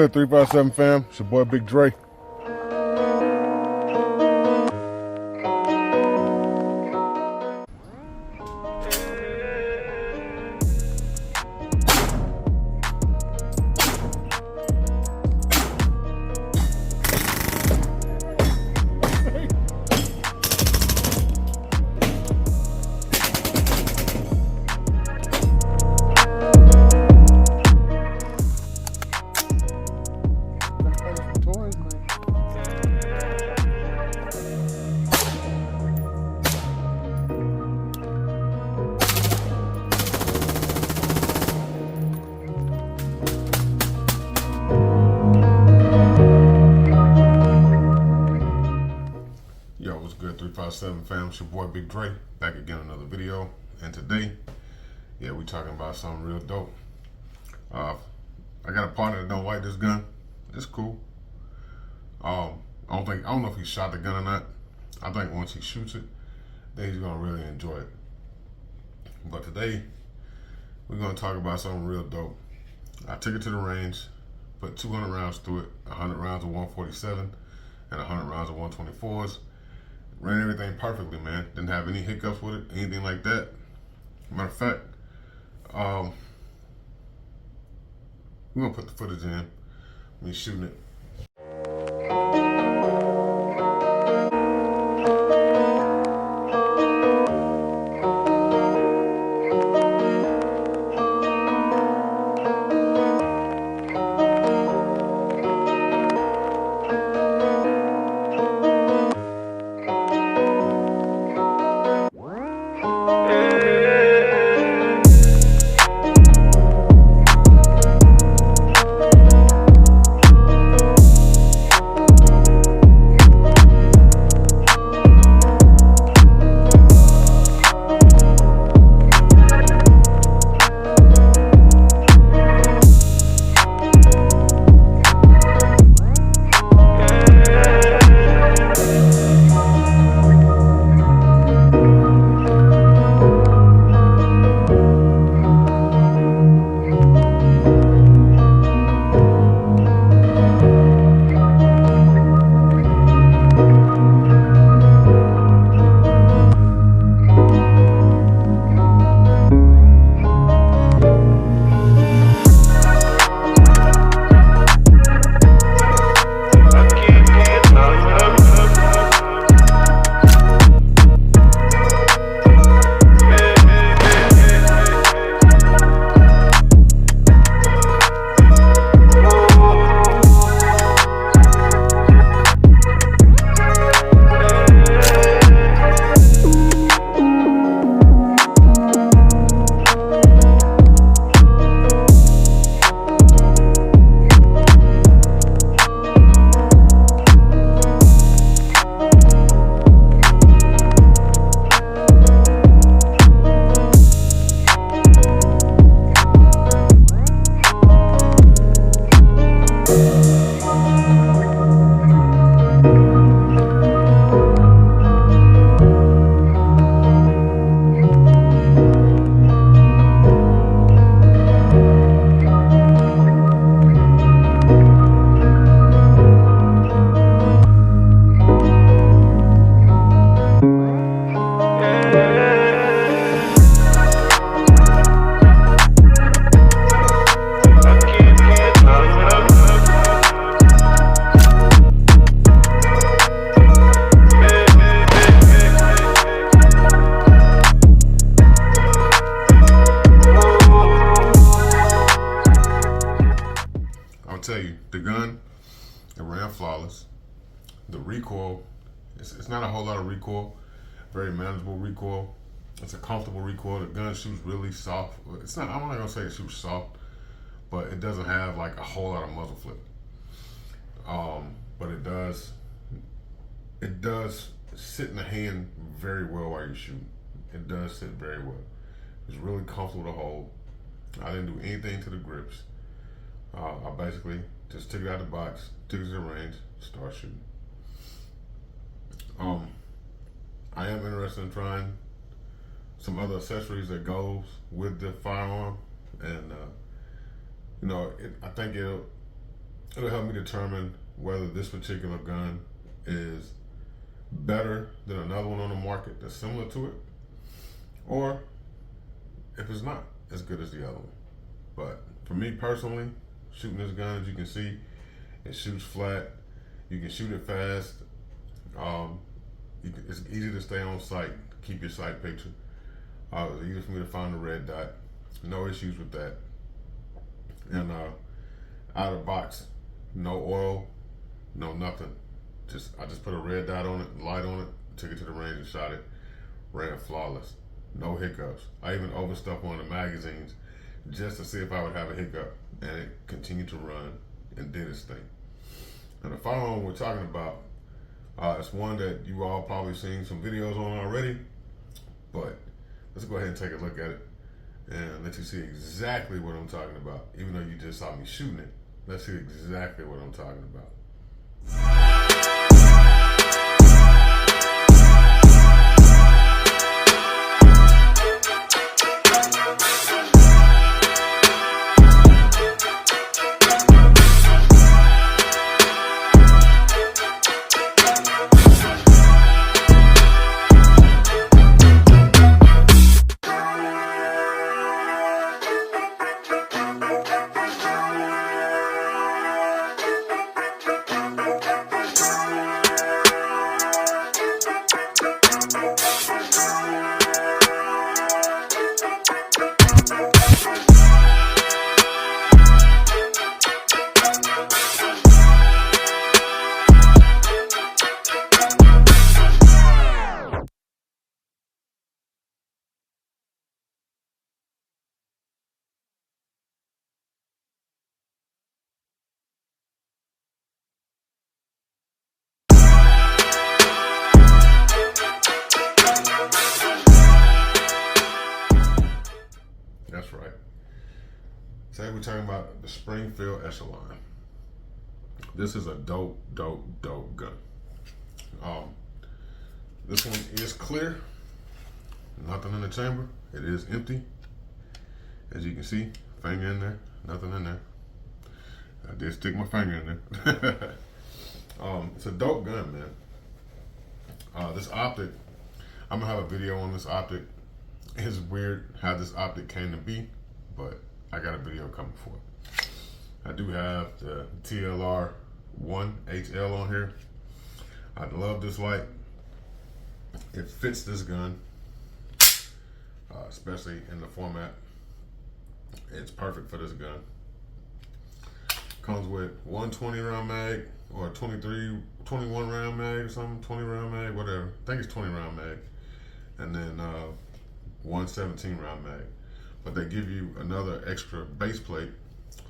good, 357 fam? It's your boy Big Dre. Yo, what's good, 357 fam? It's your boy Big Dre, back again another video. And today, we talking about something real dope. I got a partner that don't like this gun. It's cool. I don't know if he shot the gun or not. I think once he shoots it, then he's gonna really enjoy it. But today, we're gonna talk about something real dope. I took it to the range, put 200 rounds through it, 100 rounds of 147 and 100 rounds of 124s. Ran everything perfectly, man. Didn't have any hiccups with it, anything like that. Matter of fact, we're gonna put the footage in, me shooting it. Tell you, the gun, it ran flawless. The recoil, it's not a whole lot of recoil, very manageable recoil. It's a comfortable recoil. The gun shoots really soft. It's not, I'm not gonna say it shoots soft, but it doesn't have like a whole lot of muzzle flip. But it does sit in the hand very well while you're shooting. It does sit very well. It's really comfortable to hold. I didn't do anything to the grips. I basically just took it out of the box, took it to the range, start shooting. I am interested in trying some other accessories that goes with the firearm, and I think It'll help me determine whether this particular gun is better than another one on the market that's similar to it, or if it's not as good as the other one. But for me personally, shooting this gun, as you can see, it shoots flat. You can shoot it fast. It's easy to stay on sight, keep your sight picture. It's easy for me to find the red dot. No issues with that. And out of the box, no oil, no nothing. I just put a red dot on it, light on it, took it to the range and shot it. Ran flawless, no hiccups. I even overstuffed one of the magazines just to see if I would have a hiccup, and it continued to run and did its thing. And the firearm we're talking about, it's one that you all probably seen some videos on already, but let's go ahead and take a look at it and let you see exactly what I'm talking about. Even though you just saw me shooting it, let's see exactly what I'm talking about. That's right. Today we're talking about the Springfield Echelon. This is a dope gun. This one is clear. Nothing in the chamber. It is empty. As you can see, finger in there. Nothing in there. I did stick my finger in there. It's a dope gun, man. This optic, I'm gonna have a video on this optic. It's weird how this optic came to be, but I got a video coming for it. I do have the TLR 1 HL on here. I love this light. It fits this gun, especially in the format. It's perfect for this gun. Comes with 120 round mag or 21 round mag or something, 20 round mag, whatever. I think it's 20 round mag. And then 117 round mag. But they give you another extra base plate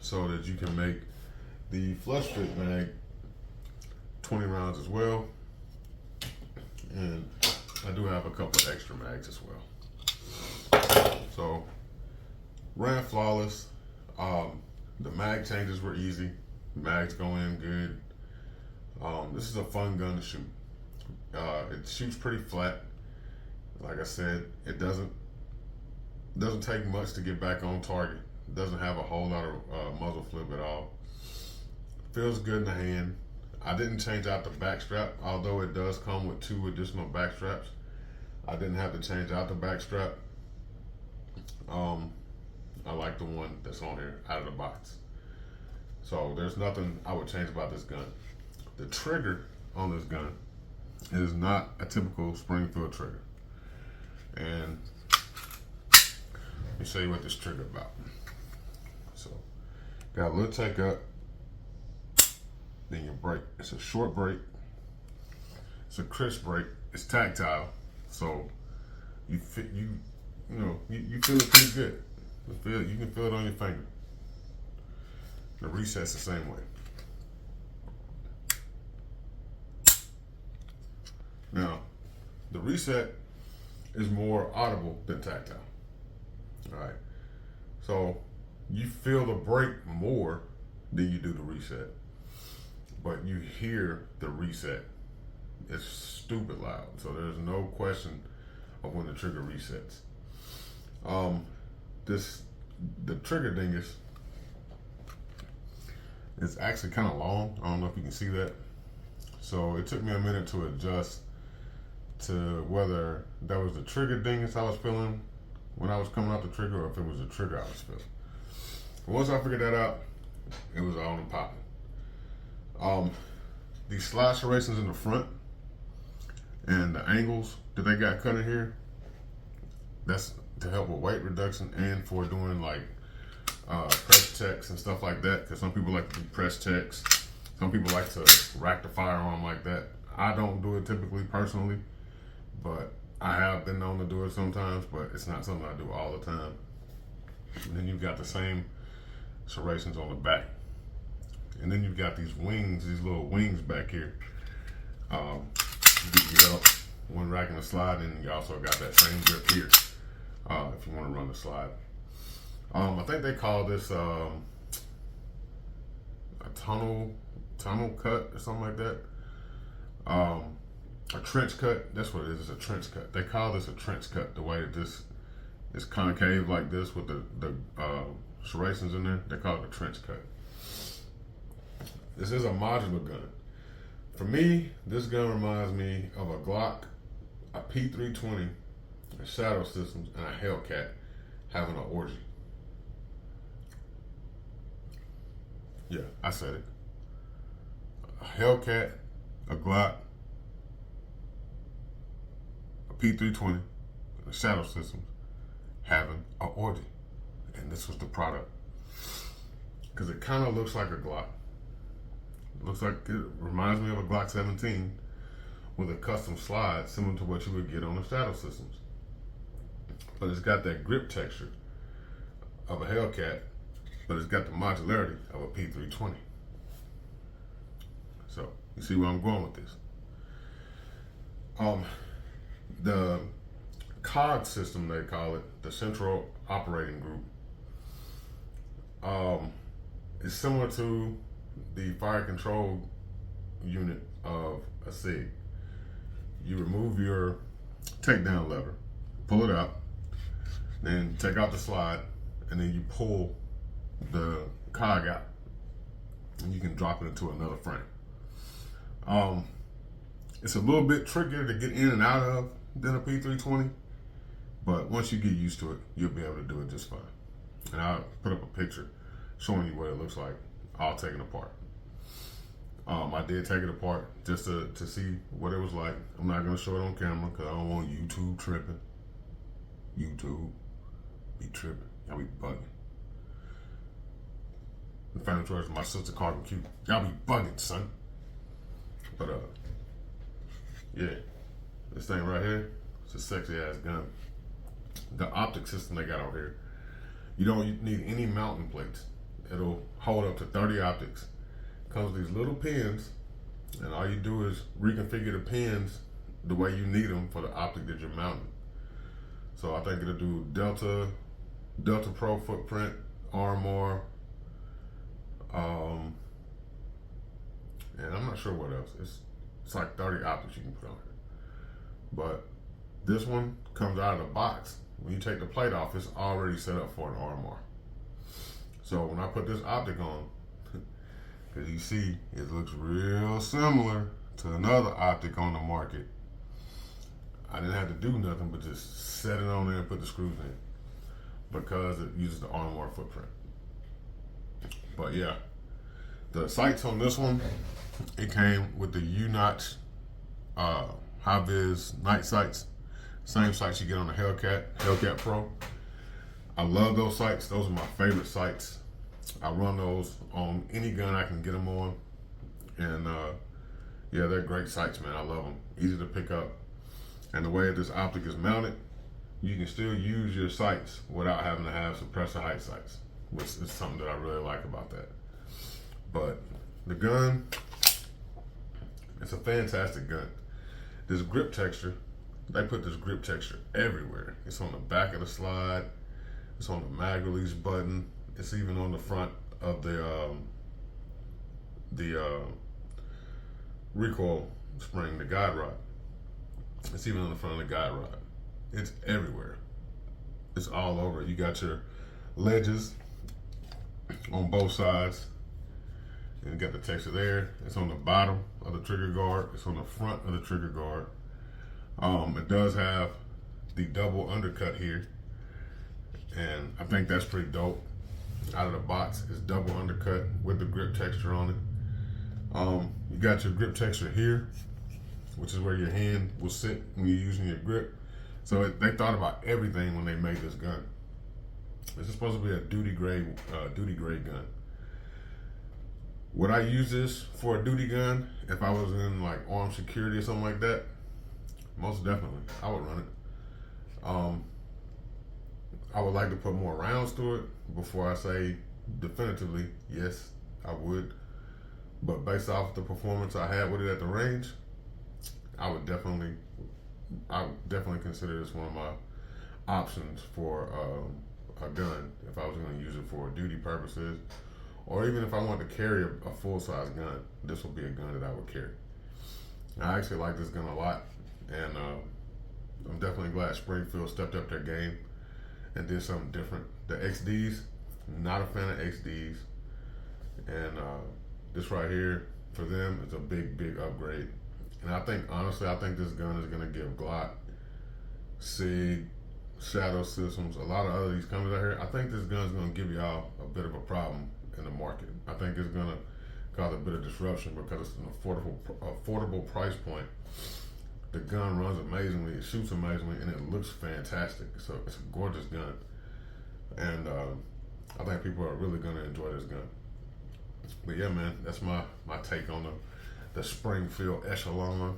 so that you can make the flush fit mag 20 rounds as well. And I do have a couple of extra mags as well. So ran flawless. The mag changes were easy. Mags go in good. This is a fun gun to shoot. It shoots pretty flat. Like I said, it doesn't take much to get back on target. It doesn't have a whole lot of muzzle flip at all. Feels good in the hand. I didn't change out the back strap, although it does come with 2 additional back straps. I didn't have to change out the back strap. I like the one that's on here out of the box. So there's nothing I would change about this gun. The trigger on this gun is not a typical Springfield trigger. And let me show you what this trigger about. So got a little take up, then your brake. It's a short brake. It's a crisp brake. It's tactile, so you feel it pretty good. You can feel it on your finger. The reset's the same way. Now, the reset is more audible than tactile. All right. So you feel the brake more than you do the reset, but you hear the reset. It's stupid loud. So there's no question of when the trigger resets. The trigger dingus, It's actually kind of long. I don't know if you can see that. So it took me a minute to adjust to whether that was the trigger dingus I was feeling when I was coming out the trigger, or if it was the trigger I was feeling. Once I figured that out, it was on and popping. These slide serrations in the front and the angles that they got cut in here, that's to help with weight reduction and for doing like press checks and stuff like that, because some people like to do press checks. Some people like to rack the firearm like that. I don't do it typically personally, but I have been known to do it sometimes, but it's not something I do all the time. And then you've got the same serrations on the back. And then you've got these wings, these little wings back here. You get up when racking the slide, and you also got that same grip here if you want to run the slide. I think they call this a tunnel cut or something like that. A trench cut, that's what it is, it's a trench cut. They call this a trench cut, the way that this is concave like this with the serrations in there. They call it a trench cut. This is a modular gun. For me, this gun reminds me of a Glock, a P320, a Shadow Systems, and a Hellcat having an orgy. Yeah, I said it. A Hellcat, a Glock, a P320, and a Shadow Systems having an orgy. And this was the product. Because it kind of looks like a Glock. It looks like, it reminds me of a Glock 17 with a custom slide similar to what you would get on the Shadow Systems. But it's got that grip texture of a Hellcat, but it's got the modularity of a P320. So, you see where I'm going with this. The COG system, they call it, the Central Operating Group, is similar to the fire control unit of a SIG. You remove your takedown lever, pull it out, then take out the slide, and then you pull the cog out, and you can drop it into another frame. It's a little bit trickier to get in and out of than a P320, but once you get used to it, you'll be able to do it just fine. And I'll put up a picture showing you what it looks like all taken apart. I did take it apart just to see what it was like. I'm not going to show it on camera because I don't want YouTube tripping. YouTube be tripping. Y'all be bugging. The final choice, my sister called him cute. Y'all be bugging, son. But yeah, this thing right here, it's a sexy ass gun. The optic system they got out here, you don't need any mounting plates. It'll hold up to 30 optics. Comes with these little pins, and all you do is reconfigure the pins the way you need them for the optic that you're mounting. So I think it'll do Delta Pro footprint, Armor, and I'm not sure what else. It's like 30 optics you can put on it. But this one comes out of the box. When you take the plate off, it's already set up for an Armor. So when I put this optic on, as you see, it looks real similar to another optic on the market. I didn't have to do nothing but just set it on there and put the screws in, because it uses the Armor footprint. But yeah, the sights on this one, it came with the U-Notch high-vis night sights. Same sights you get on the Hellcat Pro. I love those sights. Those are my favorite sights. I run those on any gun I can get them on. And yeah, they're great sights, man. I love them. Easy to pick up. And the way this optic is mounted, you can still use your sights without having to have suppressor height sights, which is something that I really like about that. But the gun, it's a fantastic gun. This grip texture, they put this grip texture everywhere. It's on the back of the slide. It's on the mag release button. It's even on the front of the recoil spring, the guide rod. It's even on the front of the guide rod. It's everywhere. It's all over. You got your ledges on both sides. and you got the texture there. It's on the bottom of the trigger guard. It's on the front of the trigger guard. It does have the double undercut here, and I think that's pretty dope. Out of the box, it's double undercut with the grip texture on it. You got your grip texture here, which is where your hand will sit when you're using your grip. So they thought about everything when they made this gun. This is supposed to be a duty grade gun. Would I use this for a duty gun if I was in like armed security or something like that? Most definitely, I would run it. I would like to put more rounds to it before I say definitively yes, I would. But based off the performance I had with it at the range, I would definitely consider this one of my options for a gun if I was going to use it for duty purposes, or even if I wanted to carry a full-size gun. This would be a gun that I would carry. I actually like this gun a lot, and I'm definitely glad Springfield stepped up their game and did something different. The XDs, not a fan of XDs, and this right here for them is a big upgrade. And I think, honestly, this gun is going to give Glock, SIG, Shadow Systems, a lot of other these companies out here, I think this gun is going to give y'all a bit of a problem in the market. I think it's going to cause a bit of disruption because it's an affordable price point. The gun runs amazingly, it shoots amazingly, and it looks fantastic. So it's a gorgeous gun. And I think people are really going to enjoy this gun. But yeah, man, that's my take on the Springfield Echelon.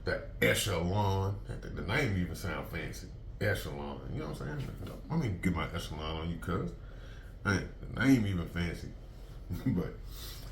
The Echelon, the name even sound fancy. Echelon, you know what I'm saying? Let me get my Echelon on you, cuz. Man, the name even fancy. But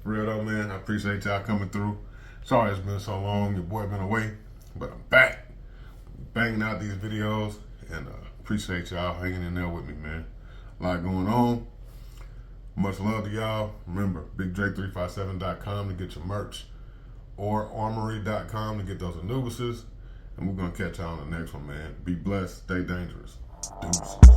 for real though, man, I appreciate y'all coming through. Sorry it's been so long, your boy been away, but I'm back. Banging out these videos, and appreciate y'all hanging in there with me, man. A lot going on. Much love to y'all. Remember, BigDre357.com to get your merch, or Armory.com to get those Anubises. And we're going to catch y'all on the next one, man. Be blessed. Stay dangerous. Deuces.